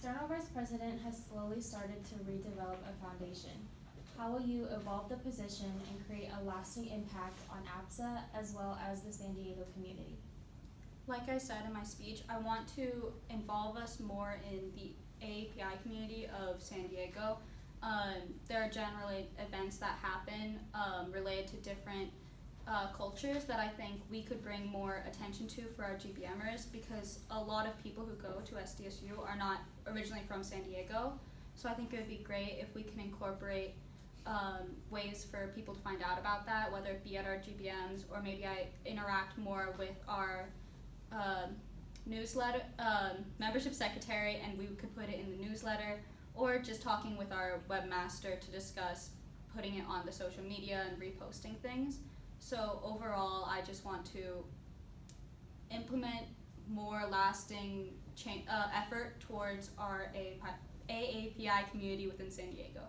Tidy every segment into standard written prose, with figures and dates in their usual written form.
External Vice President has slowly started to redevelop a foundation. How will you evolve the position and create a lasting impact on APSA as well as the San Diego community? Like I said in my speech, I want to involve us more in the AAPI community of San Diego. There are generally events that happen related to different cultures that I think we could bring more attention to for our GBMers, because a lot of people who go to SDSU are not originally from San Diego. So I think it would be great if we can incorporate ways for people to find out about that, whether it be at our GBMs or maybe I interact more with our newsletter, membership secretary, and we could put it in the newsletter, or just talking with our webmaster to discuss putting it on the social media and reposting things. So overall, I just want to implement more lasting effort towards our AAPI community within San Diego.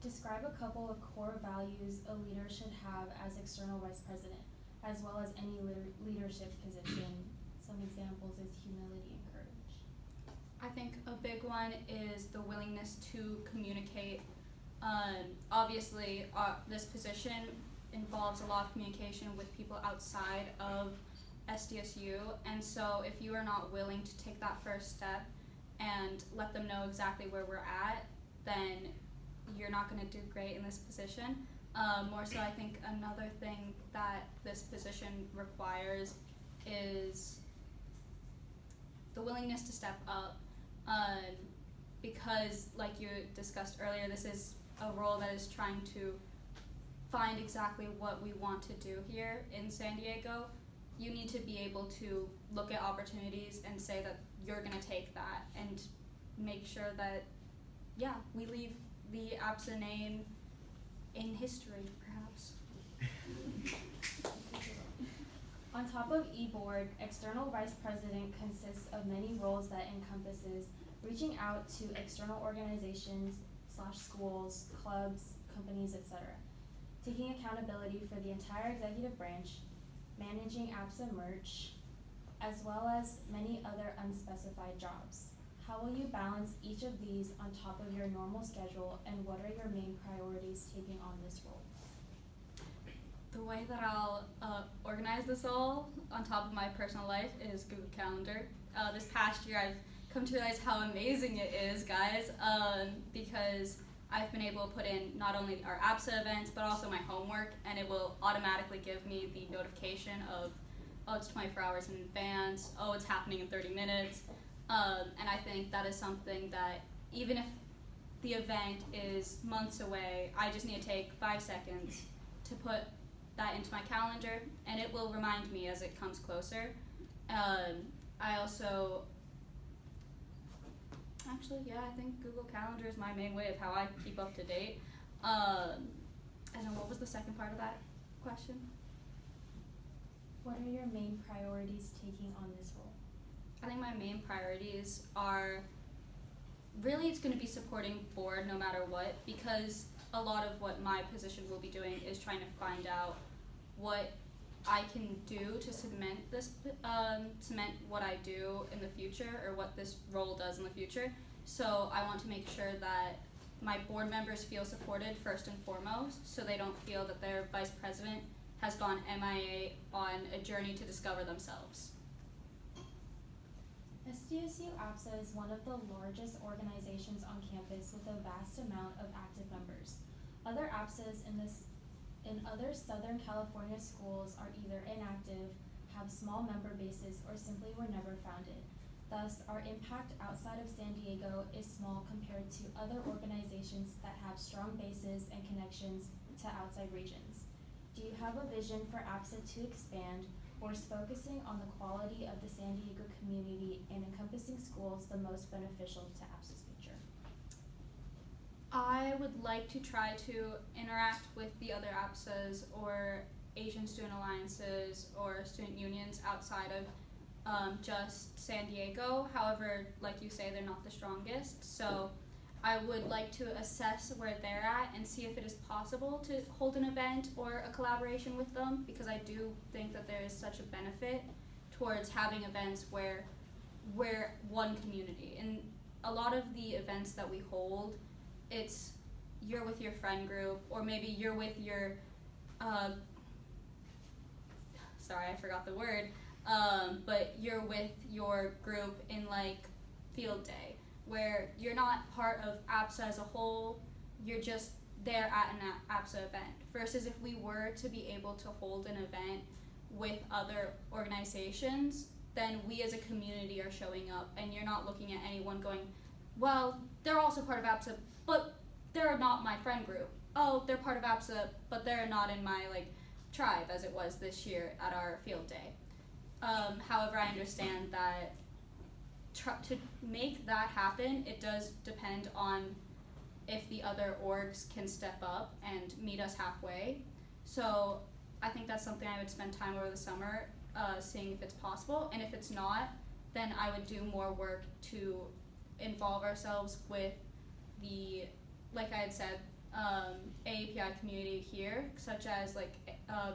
Describe a couple of core values a leader should have as External Vice President, as well as any leadership position. Some examples is humility and courage. I think a big one is the willingness to communicate. Obviously, this position involves a lot of communication with people outside of SDSU, and so if you are not willing to take that first step and let them know exactly where we're at, then you're not going to do great in this position. More so, I think another thing that this position requires is the willingness to step up, because like you discussed earlier, this is a role that is trying to find exactly what we want to do here in San Diego. You need to be able to look at opportunities and say that you're going to take that and make sure that, yeah, we leave the APSA name in history, perhaps. On top of e-board, External Vice President consists of many roles that encompasses reaching out to external organizations / schools, clubs, companies, etc. Taking accountability for the entire executive branch, managing APSA merch, as well as many other unspecified jobs. How will you balance each of these on top of your normal schedule, and what are your main priorities taking on this role? The way that I'll organize this all on top of my personal life is Google Calendar. This past year I've come to realize how amazing it is, guys, because I've been able to put in not only our APSA events, but also my homework, and it will automatically give me the notification of, oh, it's 24 hours in advance, oh, it's happening in 30 minutes. And I think that is something that even if the event is months away, I just need to take 5 seconds to put that into my calendar, and it will remind me as it comes closer. I also, actually, yeah, I think Google Calendar is my main way of how I keep up to date. And then what was the second part of that question? What are your main priorities taking on this role? I think my main priorities are, really it's going to be supporting board no matter what, because a lot of what my position will be doing is trying to find out what I can do to cement what I do in the future, or what this role does in the future. So I want to make sure that my board members feel supported first and foremost, so they don't feel that their vice president has gone MIA on a journey to discover themselves. SDSU APSA is one of the largest organizations on campus with a vast amount of active members. Other APSAs in other Southern California schools are either inactive, have small member bases, or simply were never founded. Thus, our impact outside of San Diego is small compared to other organizations that have strong bases and connections to outside regions. Do you have a vision for APSA to expand, or is focusing on the quality of the San Diego community and encompassing schools the most beneficial to APSA's future? I would like to try to interact with the other APSAs or Asian student alliances or student unions outside of just San Diego. However, like you say, they're not the strongest. So I would like to assess where they're at and see if it is possible to hold an event or a collaboration with them, because I do think that there is such a benefit towards having events where we're one community. And a lot of the events that we hold, it's you're with your friend group, or maybe you're with your sorry, I forgot the word, but you're with your group in like field day, where you're not part of APSA as a whole, you're just there at an APSA event. Versus if we were to be able to hold an event with other organizations, then we as a community are showing up, and you're not looking at anyone going, well, they're also part of APSA, but they're not my friend group. Oh, they're part of APSA, but they're not in my like tribe, as it was this year at our field day. However, I understand that to make that happen, it does depend on if the other orgs can step up and meet us halfway. So I think that's something I would spend time over the summer seeing if it's possible, and if it's not, then I would do more work to involve ourselves with the, like I had said, AAPI community here, such as like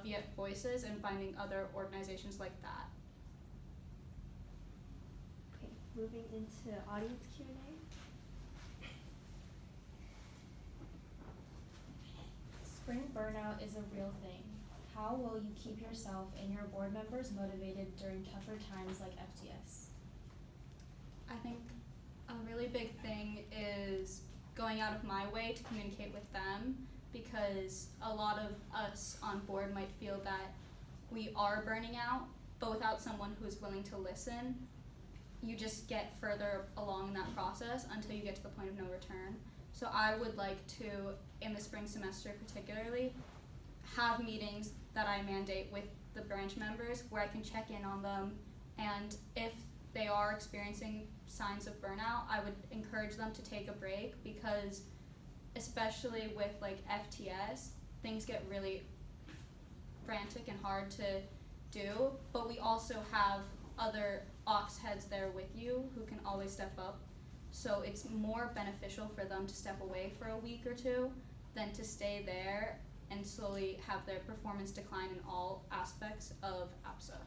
via Voices, and finding other organizations like that. Okay, moving into audience Q&A. Spring burnout is a real thing. How will you keep yourself and your board members motivated during tougher times like FTS? I think a really big thing is going out of my way to communicate with them, because a lot of us on board might feel that we are burning out, but without someone who's willing to listen, you just get further along in that process until you get to the point of no return. So I would like to, in the spring semester particularly, have meetings that I mandate with the branch members where I can check in on them, and if they are experiencing signs of burnout, I would encourage them to take a break, because especially with like FTS, things get really frantic and hard to do, but we also have other ox heads there with you who can always step up. So it's more beneficial for them to step away for a week or two than to stay there and slowly have their performance decline in all aspects of APSA.